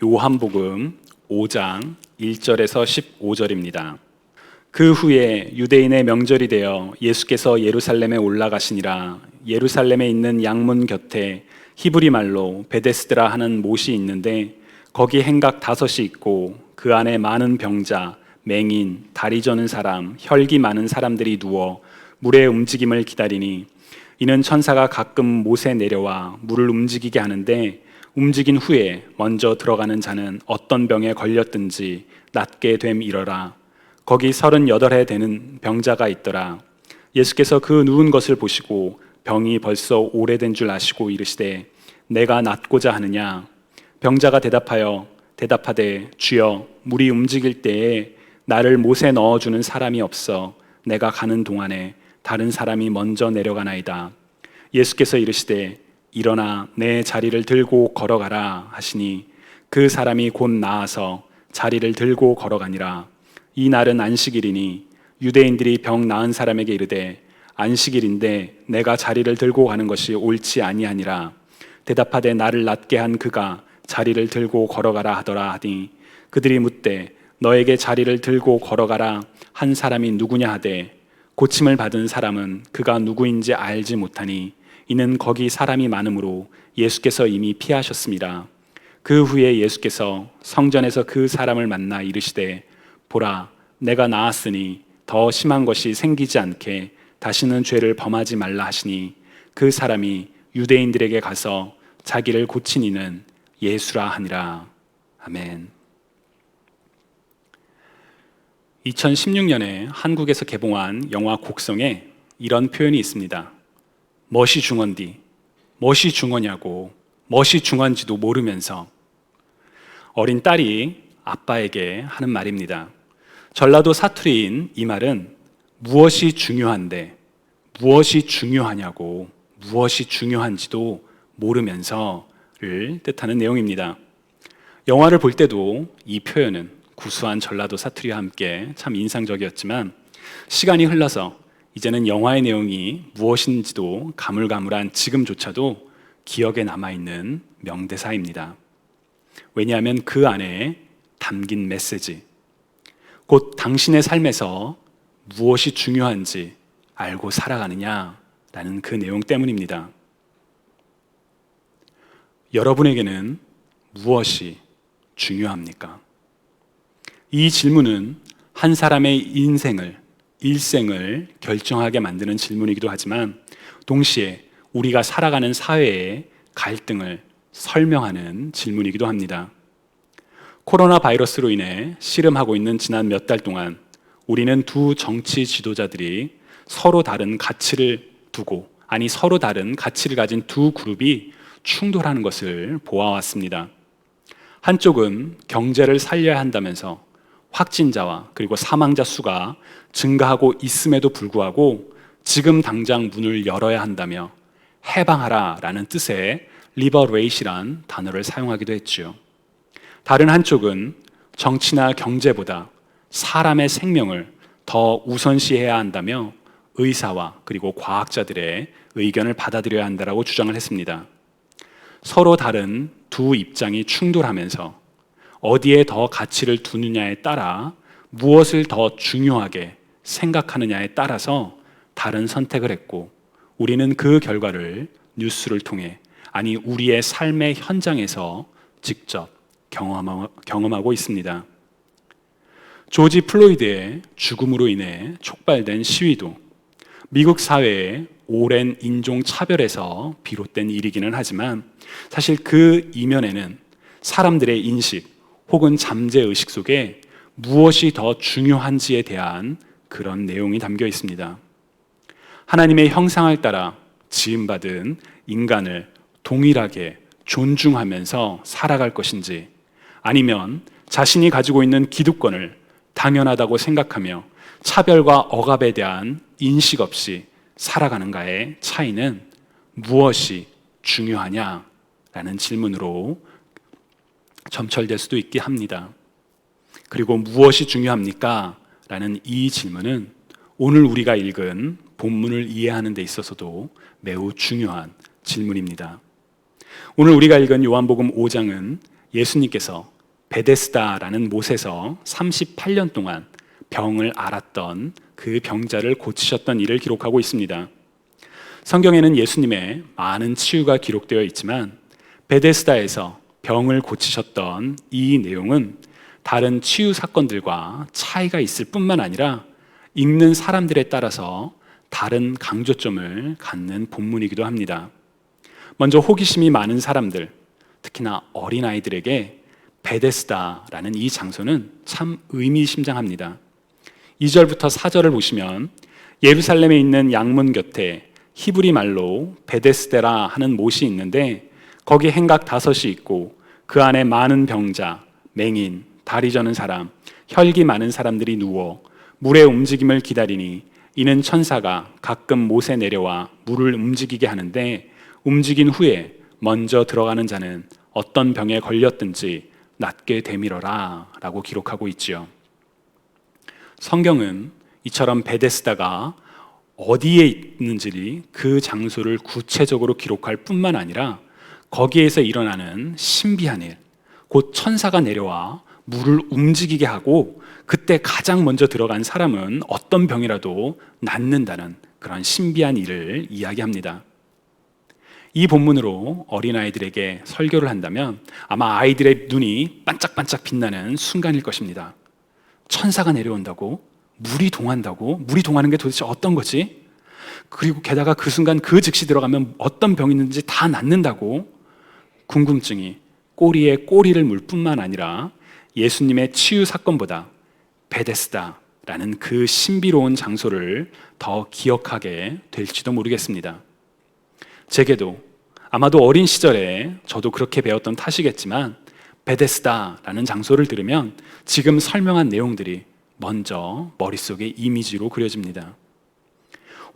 요한복음 5장 1절에서 15절입니다. 그 후에 유대인의 명절이 되어 예수께서 예루살렘에 올라가시니라. 예루살렘에 있는 양문 곁에 히브리 말로 베데스드라 하는 못이 있는데 거기 행각 5이 있고 그 안에 많은 병자, 맹인, 다리 저는 사람, 혈기 많은 사람들이 누워 물의 움직임을 기다리니 이는 천사가 가끔 못에 내려와 물을 움직이게 하는데 움직인 후에 먼저 들어가는 자는 어떤 병에 걸렸든지 낫게 됨이러라. 거기 38해 되는 병자가 있더라. 예수께서 그 누운 것을 보시고 병이 벌써 오래된 줄 아시고 이르시되 내가 낫고자 하느냐. 병자가 대답하되 주여 물이 움직일 때에 나를 못에 넣어주는 사람이 없어 내가 가는 동안에 다른 사람이 먼저 내려가나이다. 예수께서 이르시되 일어나 내 자리를 들고 걸어가라 하시니 그 사람이 곧 나아서 자리를 들고 걸어가니라. 이 날은 안식일이니 유대인들이 병 나은 사람에게 이르되 안식일인데 내가 자리를 들고 가는 것이 옳지 아니하니라. 대답하되 나를 낫게 한 그가 자리를 들고 걸어가라 하더라 하니 그들이 묻되 너에게 자리를 들고 걸어가라 한 사람이 누구냐 하되 고침을 받은 사람은 그가 누구인지 알지 못하니 이는 거기 사람이 많으므로 예수께서 이미 피하셨습니다. 그 후에 예수께서 성전에서 그 사람을 만나 이르시되 보라 내가 나았으니 더 심한 것이 생기지 않게 다시는 죄를 범하지 말라 하시니 그 사람이 유대인들에게 가서 자기를 고친 이는 예수라 하니라. 아멘. 2016년에 한국에서 개봉한 영화 곡성에 이런 표현이 있습니다. 멋이 중헌디, 멋이 중헌냐고, 멋이 중헌지도 모르면서. 어린 딸이 아빠에게 하는 말입니다. 전라도 사투리인 이 말은 무엇이 중요한데, 무엇이 중요하냐고, 무엇이 중요한지도 모르면서를 뜻하는 내용입니다. 영화를 볼 때도 이 표현은 구수한 전라도 사투리와 함께 참 인상적이었지만 시간이 흘러서 이제는 영화의 내용이 무엇인지도 가물가물한 지금조차도 기억에 남아있는 명대사입니다. 왜냐하면 그 안에 담긴 메시지, 곧 당신의 삶에서 무엇이 중요한지 알고 살아가느냐라는 그 내용 때문입니다. 여러분에게는 무엇이 중요합니까? 이 질문은 한 사람의 일생을 결정하게 만드는 질문이기도 하지만 동시에 우리가 살아가는 사회의 갈등을 설명하는 질문이기도 합니다. 코로나 바이러스로 인해 씨름하고 있는 지난 몇 달 동안 우리는 두 정치 지도자들이 서로 다른 가치를 가진 두 그룹이 충돌하는 것을 보아왔습니다. 한쪽은 경제를 살려야 한다면서 확진자와 그리고 사망자 수가 증가하고 있음에도 불구하고 지금 당장 문을 열어야 한다며 해방하라라는 뜻의 리버레이시란 단어를 사용하기도 했죠. 다른 한쪽은 정치나 경제보다 사람의 생명을 더 우선시해야 한다며 의사와 그리고 과학자들의 의견을 받아들여야 한다고 주장을 했습니다. 서로 다른 두 입장이 충돌하면서 어디에 더 가치를 두느냐에 따라 무엇을 더 중요하게 생각하느냐에 따라서 다른 선택을 했고 우리는 그 결과를 뉴스를 통해 우리의 삶의 현장에서 직접 경험하고 있습니다. 조지 플로이드의 죽음으로 인해 촉발된 시위도 미국 사회의 오랜 인종차별에서 비롯된 일이기는 하지만 사실 그 이면에는 사람들의 인식 혹은 잠재의식 속에 무엇이 더 중요한지에 대한 그런 내용이 담겨 있습니다. 하나님의 형상을 따라 지음받은 인간을 동일하게 존중하면서 살아갈 것인지 아니면 자신이 가지고 있는 기득권을 당연하다고 생각하며 차별과 억압에 대한 인식 없이 살아가는가의 차이는 무엇이 중요하냐라는 질문으로 점철될 수도 있게 합니다. 그리고 무엇이 중요합니까? 라는 이 질문은 오늘 우리가 읽은 본문을 이해하는 데 있어서도 매우 중요한 질문입니다. 오늘 우리가 읽은 요한복음 5장은 예수님께서 베데스다라는 못에서 38년 동안 병을 앓았던 그 병자를 고치셨던 일을 기록하고 있습니다. 성경에는 예수님의 많은 치유가 기록되어 있지만 베데스다에서 병을 고치셨던 이 내용은 다른 치유 사건들과 차이가 있을 뿐만 아니라 읽는 사람들에 따라서 다른 강조점을 갖는 본문이기도 합니다. 먼저 호기심이 많은 사람들, 특히나 어린아이들에게 베데스다라는 이 장소는 참 의미심장합니다. 2절부터 4절을 보시면 예루살렘에 있는 양문 곁에 히브리 말로 베데스데라 하는 못이 있는데 거기 행각 5이 있고 그 안에 많은 병자, 맹인, 다리 저는 사람, 혈기 많은 사람들이 누워 물의 움직임을 기다리니 이는 천사가 가끔 못에 내려와 물을 움직이게 하는데 움직인 후에 먼저 들어가는 자는 어떤 병에 걸렸든지 낫게 되밀어라 라고 기록하고 있지요. 성경은 이처럼 베데스다가 어디에 있는지 그 장소를 구체적으로 기록할 뿐만 아니라 거기에서 일어나는 신비한 일, 곧 천사가 내려와 물을 움직이게 하고 그때 가장 먼저 들어간 사람은 어떤 병이라도 낫는다는 그런 신비한 일을 이야기합니다. 이 본문으로 어린아이들에게 설교를 한다면 아마 아이들의 눈이 반짝반짝 빛나는 순간일 것입니다. 천사가 내려온다고? 물이 동한다고? 물이 동하는 게 도대체 어떤 거지? 그리고 게다가 그 순간 그 즉시 들어가면 어떤 병이 있는지 다 낫는다고? 궁금증이 꼬리에 꼬리를 물 뿐만 아니라 예수님의 치유 사건보다 베데스다라는 그 신비로운 장소를 더 기억하게 될지도 모르겠습니다. 제게도 아마도 어린 시절에 저도 그렇게 배웠던 탓이겠지만 베데스다라는 장소를 들으면 지금 설명한 내용들이 먼저 머릿속에 이미지로 그려집니다.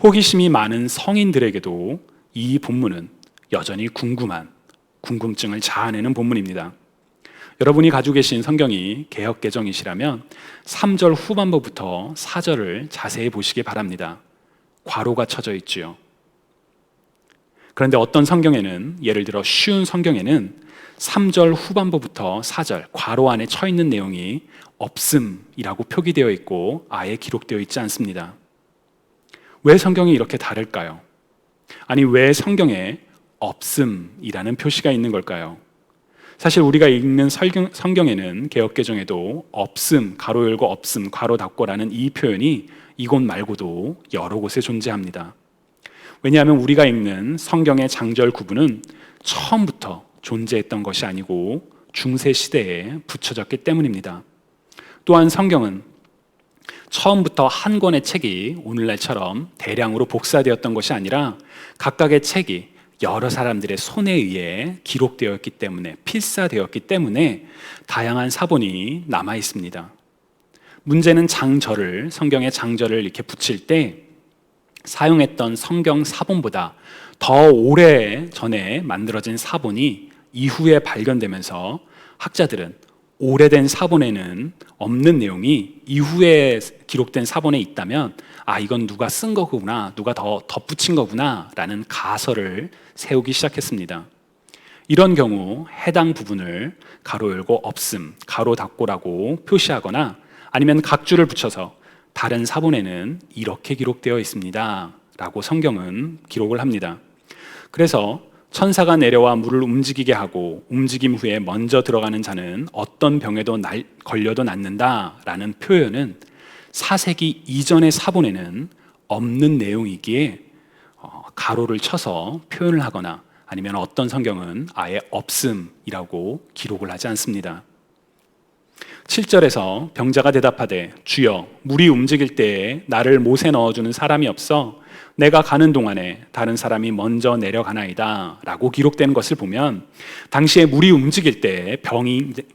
호기심이 많은 성인들에게도 이 본문은 여전히 궁금증을 자아내는 본문입니다. 여러분이 가지고 계신 성경이 개역개정이시라면 3절 후반부부터 4절을 자세히 보시기 바랍니다. 괄호가 쳐져 있지요. 그런데 어떤 성경에는, 예를 들어 쉬운 성경에는 3절 후반부부터 4절 괄호 안에 쳐 있는 내용이 없음이라고 표기되어 있고 아예 기록되어 있지 않습니다. 왜 성경이 이렇게 다를까요? 아니, 왜 성경에 없음이라는 표시가 있는 걸까요? 사실 우리가 읽는 성경에는 개역개정에도 없음, 가로 열고 없음, 가로 닫고라는 이 표현이 이곳 말고도 여러 곳에 존재합니다. 왜냐하면 우리가 읽는 성경의 장절 구분은 처음부터 존재했던 것이 아니고 중세 시대에 붙여졌기 때문입니다. 또한 성경은 처음부터 한 권의 책이 오늘날처럼 대량으로 복사되었던 것이 아니라 각각의 책이 여러 사람들의 손에 의해 기록되었기 때문에, 필사되었기 때문에 다양한 사본이 남아 있습니다. 문제는 성경의 장절을 이렇게 붙일 때 사용했던 성경 사본보다 더 오래 전에 만들어진 사본이 이후에 발견되면서 학자들은 오래된 사본에는 없는 내용이 이후에 기록된 사본에 있다면 이건 누가 쓴 거구나, 누가 더 덧붙인 거구나 라는 가설을 세우기 시작했습니다. 이런 경우 해당 부분을 가로 열고 없음, 가로 닫고라고 표시하거나 아니면 각주를 붙여서 다른 사본에는 이렇게 기록되어 있습니다 라고 성경은 기록을 합니다. 그래서 천사가 내려와 물을 움직이게 하고 움직임 후에 먼저 들어가는 자는 어떤 병에도 걸려도 낫는다 라는 표현은 4세기 이전의 사본에는 없는 내용이기에 가로를 쳐서 표현을 하거나 아니면 어떤 성경은 아예 없음이라고 기록을 하지 않습니다. 7절에서 병자가 대답하되 주여 물이 움직일 때에 나를 못에 넣어주는 사람이 없어 내가 가는 동안에 다른 사람이 먼저 내려가나이다 라고 기록되는 것을 보면 당시에 물이 움직일 때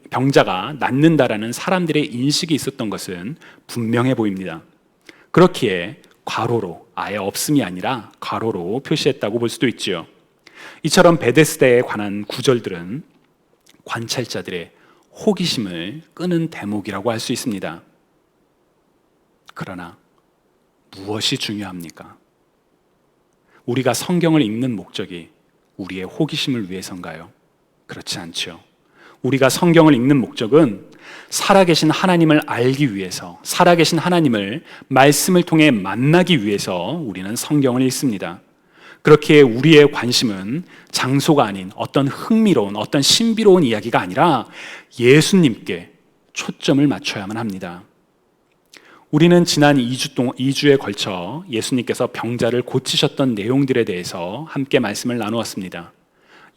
병자가 낫는다라는 사람들의 인식이 있었던 것은 분명해 보입니다. 그렇기에 괄호로, 아예 없음이 아니라 괄호로 표시했다고 볼 수도 있지요. 이처럼 베데스다에 관한 구절들은 관찰자들의 호기심을 끄는 대목이라고 할 수 있습니다. 그러나 무엇이 중요합니까? 우리가 성경을 읽는 목적이 우리의 호기심을 위해서인가요? 그렇지 않죠. 우리가 성경을 읽는 목적은 살아계신 하나님을 알기 위해서, 살아계신 하나님을 말씀을 통해 만나기 위해서 우리는 성경을 읽습니다. 그렇기에 우리의 관심은 장소가 아닌 어떤 흥미로운, 어떤 신비로운 이야기가 아니라 예수님께 초점을 맞춰야만 합니다. 우리는 지난 2주에 걸쳐 예수님께서 병자를 고치셨던 내용들에 대해서 함께 말씀을 나누었습니다.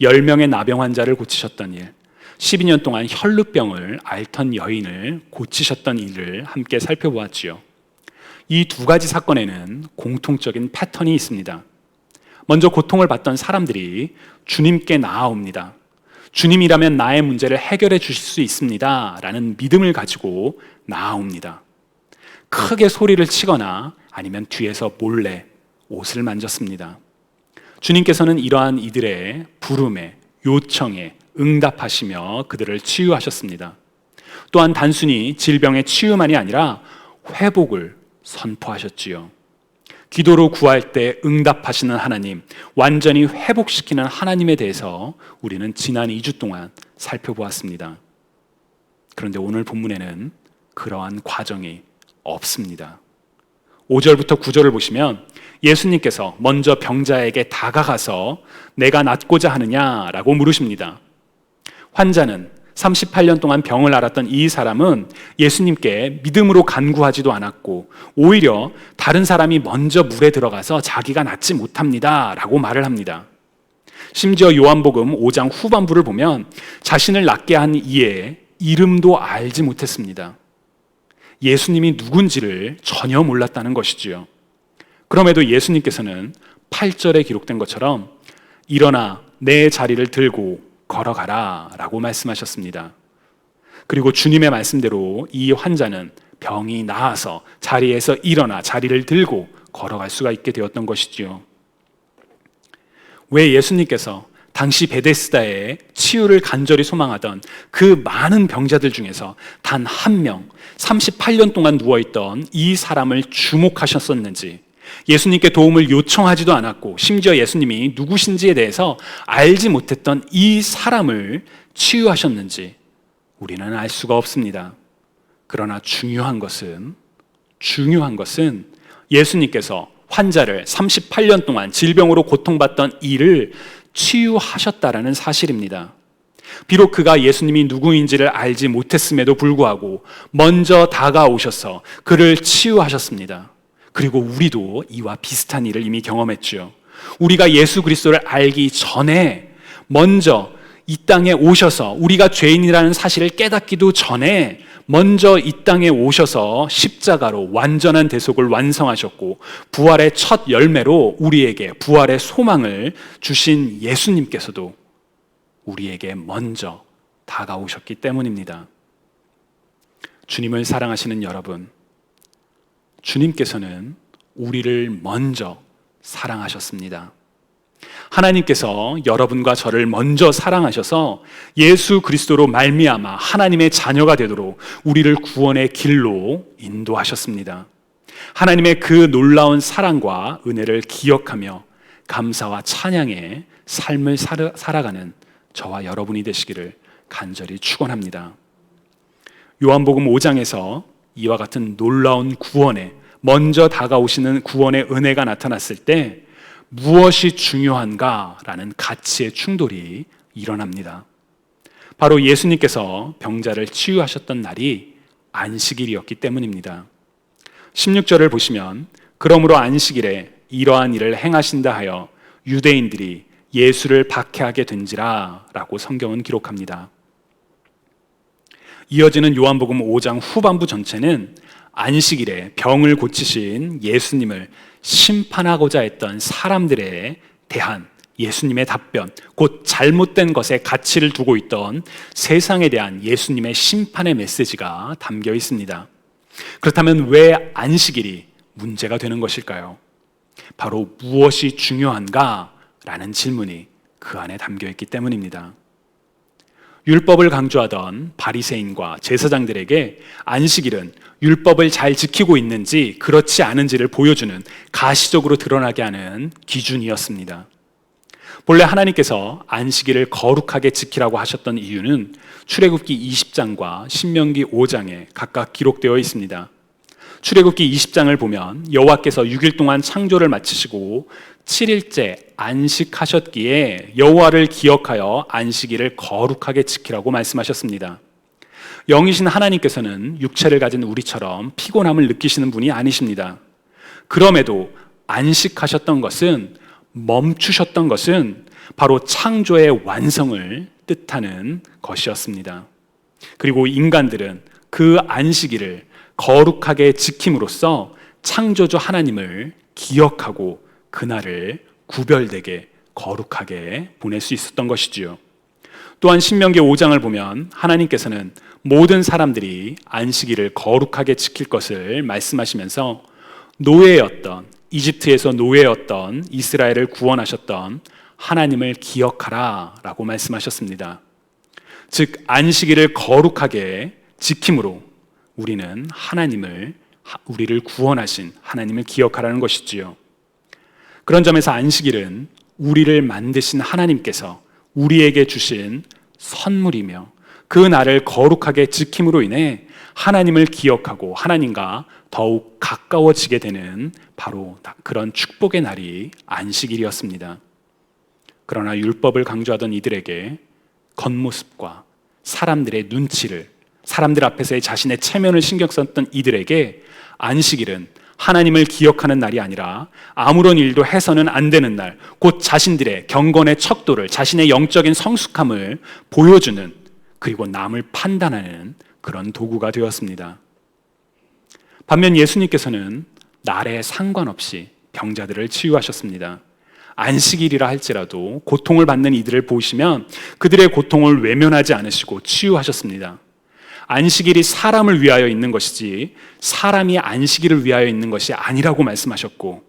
10명의 나병 환자를 고치셨던 일, 12년 동안 혈루병을 앓던 여인을 고치셨던 일을 함께 살펴보았지요. 이 두 가지 사건에는 공통적인 패턴이 있습니다. 먼저 고통을 받던 사람들이 주님께 나아옵니다. 주님이라면 나의 문제를 해결해 주실 수 있습니다 라는 믿음을 가지고 나아옵니다. 크게 소리를 치거나 아니면 뒤에서 몰래 옷을 만졌습니다. 주님께서는 이러한 이들의 부름에, 요청에 응답하시며 그들을 치유하셨습니다. 또한 단순히 질병의 치유만이 아니라 회복을 선포하셨지요. 기도로 구할 때 응답하시는 하나님, 완전히 회복시키는 하나님에 대해서 우리는 지난 2주 동안 살펴보았습니다. 그런데 오늘 본문에는 그러한 과정이 없습니다. 5절부터 9절을 보시면 예수님께서 먼저 병자에게 다가가서 내가 낫고자 하느냐라고 물으십니다. 환자는 38년 동안 병을 앓았던 이 사람은 예수님께 믿음으로 간구하지도 않았고 오히려 다른 사람이 먼저 물에 들어가서 자기가 낫지 못합니다 라고 말을 합니다. 심지어 요한복음 5장 후반부를 보면 자신을 낫게 한 이의 이름도 알지 못했습니다. 예수님이 누군지를 전혀 몰랐다는 것이지요. 그럼에도 예수님께서는 8절에 기록된 것처럼 일어나 내 자리를 들고 걸어가라 라고 말씀하셨습니다. 그리고 주님의 말씀대로 이 환자는 병이 나아서 자리에서 일어나 자리를 들고 걸어갈 수가 있게 되었던 것이지요. 왜 예수님께서 당시 베데스다에 치유를 간절히 소망하던 그 많은 병자들 중에서 단 한 명, 38년 동안 누워있던 이 사람을 주목하셨었는지, 예수님께 도움을 요청하지도 않았고 심지어 예수님이 누구신지에 대해서 알지 못했던 이 사람을 치유하셨는지 우리는 알 수가 없습니다. 그러나 중요한 것은 예수님께서 환자를 38년 동안 질병으로 고통받던 이를 치유하셨다라는 사실입니다. 비록 그가 예수님이 누구인지를 알지 못했음에도 불구하고 먼저 다가오셔서 그를 치유하셨습니다. 그리고 우리도 이와 비슷한 일을 이미 경험했죠. 우리가 예수 그리스도를 알기 전에 먼저 이 땅에 오셔서 우리가 죄인이라는 사실을 깨닫기도 전에 먼저 이 땅에 오셔서 십자가로 완전한 대속을 완성하셨고 부활의 첫 열매로 우리에게 부활의 소망을 주신 예수님께서도 우리에게 먼저 다가오셨기 때문입니다. 주님을 사랑하시는 여러분, 주님께서는 우리를 먼저 사랑하셨습니다. 하나님께서 여러분과 저를 먼저 사랑하셔서 예수 그리스도로 말미암아 하나님의 자녀가 되도록 우리를 구원의 길로 인도하셨습니다. 하나님의 그 놀라운 사랑과 은혜를 기억하며 감사와 찬양의 삶을 살아가는 저와 여러분이 되시기를 간절히 축원합니다. 요한복음 5장에서 이와 같은 놀라운 구원에 먼저 다가오시는 구원의 은혜가 나타났을 때 무엇이 중요한가라는 가치의 충돌이 일어납니다. 바로 예수님께서 병자를 치유하셨던 날이 안식일이었기 때문입니다. 16절을 보시면 그러므로 안식일에 이러한 일을 행하신다 하여 유대인들이 예수를 박해하게 된지라 라고 성경은 기록합니다. 이어지는 요한복음 5장 후반부 전체는 안식일에 병을 고치신 예수님을 심판하고자 했던 사람들에 대한 예수님의 답변, 곧 잘못된 것에 가치를 두고 있던 세상에 대한 예수님의 심판의 메시지가 담겨 있습니다. 그렇다면 왜 안식일이 문제가 되는 것일까요? 바로 무엇이 중요한가? 라는 질문이 그 안에 담겨 있기 때문입니다. 율법을 강조하던 바리새인과 제사장들에게 안식일은 율법을 잘 지키고 있는지 그렇지 않은지를 보여주는 가시적으로 드러나게 하는 기준이었습니다. 본래 하나님께서 안식일을 거룩하게 지키라고 하셨던 이유는 출애굽기 20장과 신명기 5장에 각각 기록되어 있습니다. 출애굽기 20장을 보면 여호와께서 6일 동안 창조를 마치시고 7일째 안식하셨기에 여호와를 기억하여 안식일을 거룩하게 지키라고 말씀하셨습니다. 영이신 하나님께서는 육체를 가진 우리처럼 피곤함을 느끼시는 분이 아니십니다. 그럼에도 안식하셨던 것은, 멈추셨던 것은 바로 창조의 완성을 뜻하는 것이었습니다. 그리고 인간들은 그 안식일을 거룩하게 지킴으로써 창조주 하나님을 기억하고 그날을 구별되게 거룩하게 보낼 수 있었던 것이지요. 또한 신명기 5장을 보면 하나님께서는 모든 사람들이 안식일을 거룩하게 지킬 것을 말씀하시면서 이집트에서 노예였던 이스라엘을 구원하셨던 하나님을 기억하라 라고 말씀하셨습니다. 즉 안식일을 거룩하게 지킴으로 우리는 우리를 구원하신 하나님을 기억하라는 것이지요. 그런 점에서 안식일은 우리를 만드신 하나님께서 우리에게 주신 선물이며 그 날을 거룩하게 지킴으로 인해 하나님을 기억하고 하나님과 더욱 가까워지게 되는 바로 그런 축복의 날이 안식일이었습니다. 그러나 율법을 강조하던 이들에게 겉모습과 사람들의 눈치를, 사람들 앞에서의 자신의 체면을 신경 썼던 이들에게 안식일은 하나님을 기억하는 날이 아니라 아무런 일도 해서는 안 되는 날, 곧 자신들의 경건의 척도를, 자신의 영적인 성숙함을 보여주는, 그리고 남을 판단하는 그런 도구가 되었습니다. 반면 예수님께서는 날에 상관없이 병자들을 치유하셨습니다. 안식일이라 할지라도 고통을 받는 이들을 보시면 그들의 고통을 외면하지 않으시고 치유하셨습니다. 안식일이 사람을 위하여 있는 것이지 사람이 안식일을 위하여 있는 것이 아니라고 말씀하셨고,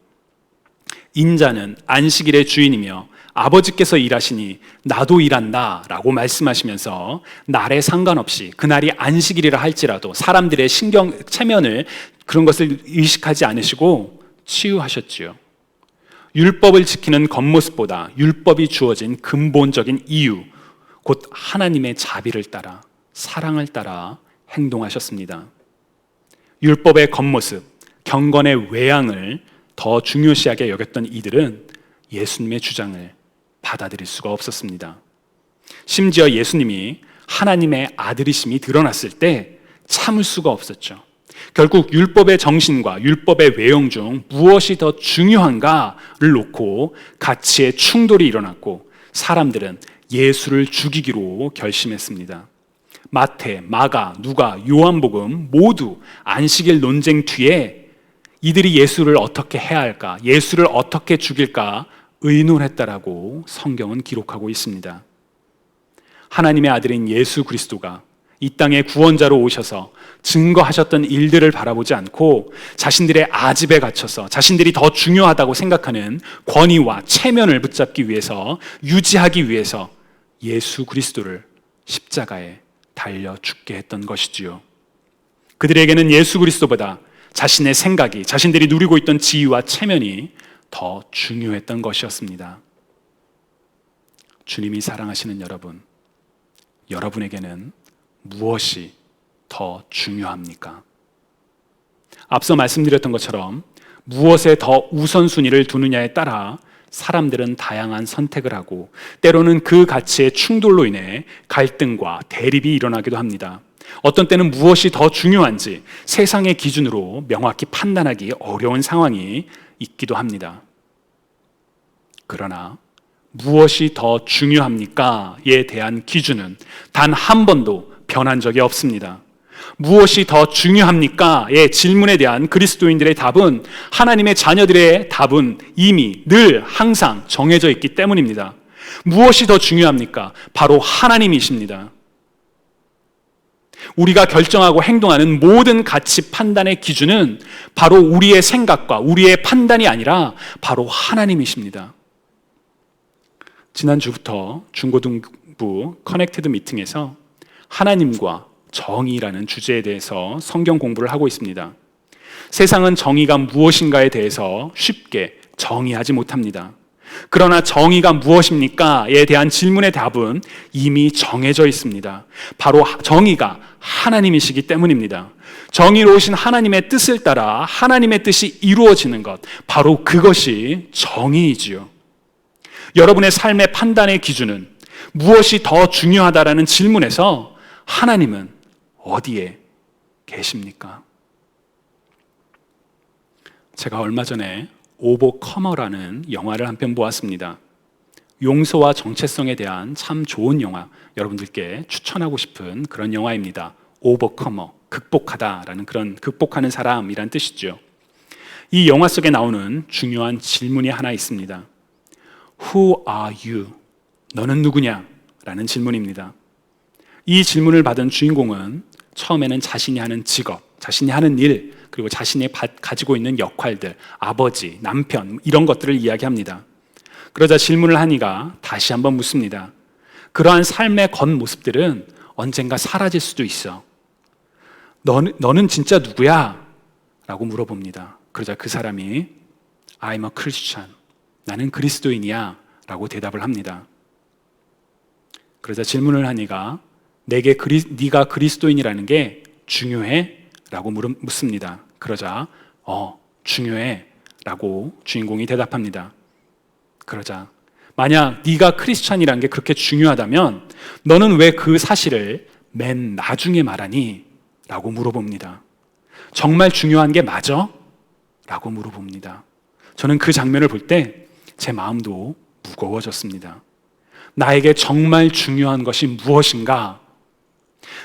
인자는 안식일의 주인이며 아버지께서 일하시니 나도 일한다 라고 말씀하시면서 날에 상관없이 그날이 안식일이라 할지라도 사람들의 체면을, 그런 것을 의식하지 않으시고 치유하셨지요. 율법을 지키는 겉모습보다 율법이 주어진 근본적인 이유, 곧 하나님의 자비를 따라, 사랑을 따라 행동하셨습니다. 율법의 겉모습, 경건의 외양을 더 중요시하게 여겼던 이들은 예수님의 주장을 받아들일 수가 없었습니다. 심지어 예수님이 하나님의 아들이심이 드러났을 때 참을 수가 없었죠. 결국 율법의 정신과 율법의 외형 중 무엇이 더 중요한가를 놓고 가치의 충돌이 일어났고 사람들은 예수를 죽이기로 결심했습니다. 마태, 마가, 누가, 요한복음 모두 안식일 논쟁 뒤에 이들이 예수를 어떻게 해야 할까, 예수를 어떻게 죽일까 의논했다라고 성경은 기록하고 있습니다. 하나님의 아들인 예수 그리스도가 이 땅에 구원자로 오셔서 증거하셨던 일들을 바라보지 않고 자신들의 아집에 갇혀서 자신들이 더 중요하다고 생각하는 권위와 체면을 붙잡기 위해서, 유지하기 위해서 예수 그리스도를 십자가에 달려 죽게 했던 것이지요. 그들에게는 예수 그리스도보다 자신의 생각이, 자신들이 누리고 있던 지위와 체면이 더 중요했던 것이었습니다. 주님이 사랑하시는 여러분, 여러분에게는 무엇이 더 중요합니까? 앞서 말씀드렸던 것처럼 무엇에 더 우선순위를 두느냐에 따라 사람들은 다양한 선택을 하고 때로는 그 가치의 충돌로 인해 갈등과 대립이 일어나기도 합니다. 어떤 때는 무엇이 더 중요한지 세상의 기준으로 명확히 판단하기 어려운 상황이 있기도 합니다. 그러나 무엇이 더 중요합니까?에 대한 기준은 단 한 번도 변한 적이 없습니다. 무엇이 더 중요합니까?의 질문에 대한 그리스도인들의 답은, 하나님의 자녀들의 답은 이미 늘 항상 정해져 있기 때문입니다. 무엇이 더 중요합니까? 바로 하나님이십니다. 우리가 결정하고 행동하는 모든 가치 판단의 기준은 바로 우리의 생각과 우리의 판단이 아니라 바로 하나님이십니다. 지난주부터 중고등부 커넥티드 미팅에서 하나님과 정의라는 주제에 대해서 성경 공부를 하고 있습니다. 세상은 정의가 무엇인가에 대해서 쉽게 정의하지 못합니다. 그러나 정의가 무엇입니까?에 대한 질문의 답은 이미 정해져 있습니다. 바로 정의가 하나님이시기 때문입니다. 정의로우신 하나님의 뜻을 따라 하나님의 뜻이 이루어지는 것, 바로 그것이 정의이지요. 여러분의 삶의 판단의 기준은 무엇이 더 중요하다라는 질문에서 하나님은 어디에 계십니까? 제가 얼마 전에 오버커머라는 영화를 한 편 보았습니다. 용서와 정체성에 대한 참 좋은 영화, 여러분들께 추천하고 싶은 그런 영화입니다. 오버커머, 극복하다라는 그런 극복하는 사람이란 뜻이죠. 이 영화 속에 나오는 중요한 질문이 하나 있습니다. Who are you? 너는 누구냐? 라는 질문입니다. 이 질문을 받은 주인공은 처음에는 자신이 하는 직업, 자신이 하는 일, 그리고 자신이 가지고 있는 역할들, 아버지, 남편, 이런 것들을 이야기합니다. 그러자 질문을 하니까 다시 한번 묻습니다. 그러한 삶의 겉모습들은 언젠가 사라질 수도 있어. 너는 진짜 누구야? 라고 물어봅니다. 그러자 그 사람이 I'm a Christian. 나는 그리스도인이야. 라고 대답을 합니다. 그러자 질문을 하니까 내게 네가 그리스도인이라는 게 중요해? 라고 묻습니다. 그러자 중요해 라고 주인공이 대답합니다. 그러자 만약 네가 크리스찬이라는 게 그렇게 중요하다면 너는 왜 그 사실을 맨 나중에 말하니? 라고 물어봅니다. 정말 중요한 게 맞아? 라고 물어봅니다. 저는 그 장면을 볼 때 제 마음도 무거워졌습니다. 나에게 정말 중요한 것이 무엇인가?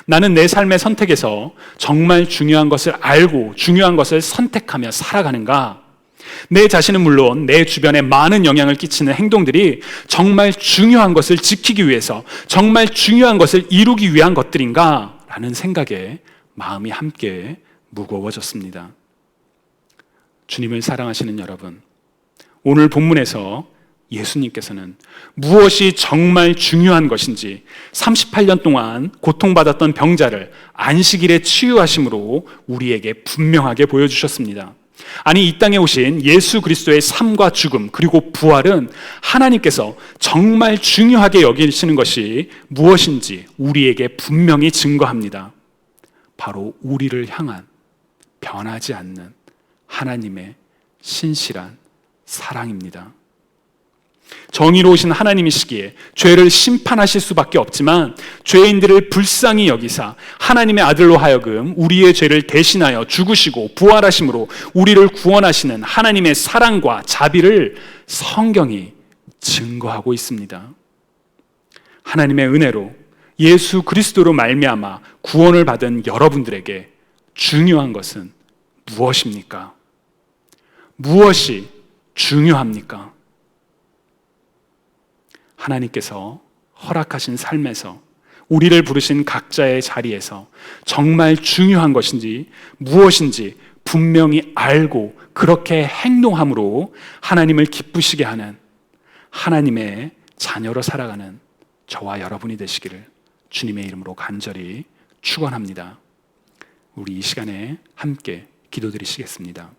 나는 내 삶의 선택에서 정말 중요한 것을 알고 중요한 것을 선택하며 살아가는가? 내 자신은 물론 내 주변에 많은 영향을 끼치는 행동들이 정말 중요한 것을 지키기 위해서 정말 중요한 것을 이루기 위한 것들인가? 라는 생각에 마음이 함께 무거워졌습니다. 주님을 사랑하시는 여러분, 오늘 본문에서 예수님께서는 무엇이 정말 중요한 것인지 38년 동안 고통받았던 병자를 안식일에 치유하심으로 우리에게 분명하게 보여주셨습니다. 아니, 이 땅에 오신 예수 그리스도의 삶과 죽음 그리고 부활은 하나님께서 정말 중요하게 여기시는 것이 무엇인지 우리에게 분명히 증거합니다. 바로 우리를 향한 변하지 않는 하나님의 신실한 사랑입니다. 정의로우신 하나님이시기에 죄를 심판하실 수밖에 없지만 죄인들을 불쌍히 여기사 하나님의 아들로 하여금 우리의 죄를 대신하여 죽으시고 부활하심으로 우리를 구원하시는 하나님의 사랑과 자비를 성경이 증거하고 있습니다. 하나님의 은혜로 예수 그리스도로 말미암아 구원을 받은 여러분들에게 중요한 것은 무엇입니까? 무엇이 중요합니까? 하나님께서 허락하신 삶에서 우리를 부르신 각자의 자리에서 정말 중요한 것인지 무엇인지 분명히 알고 그렇게 행동함으로 하나님을 기쁘시게 하는 하나님의 자녀로 살아가는 저와 여러분이 되시기를 주님의 이름으로 간절히 축원합니다. 우리 이 시간에 함께 기도드리시겠습니다.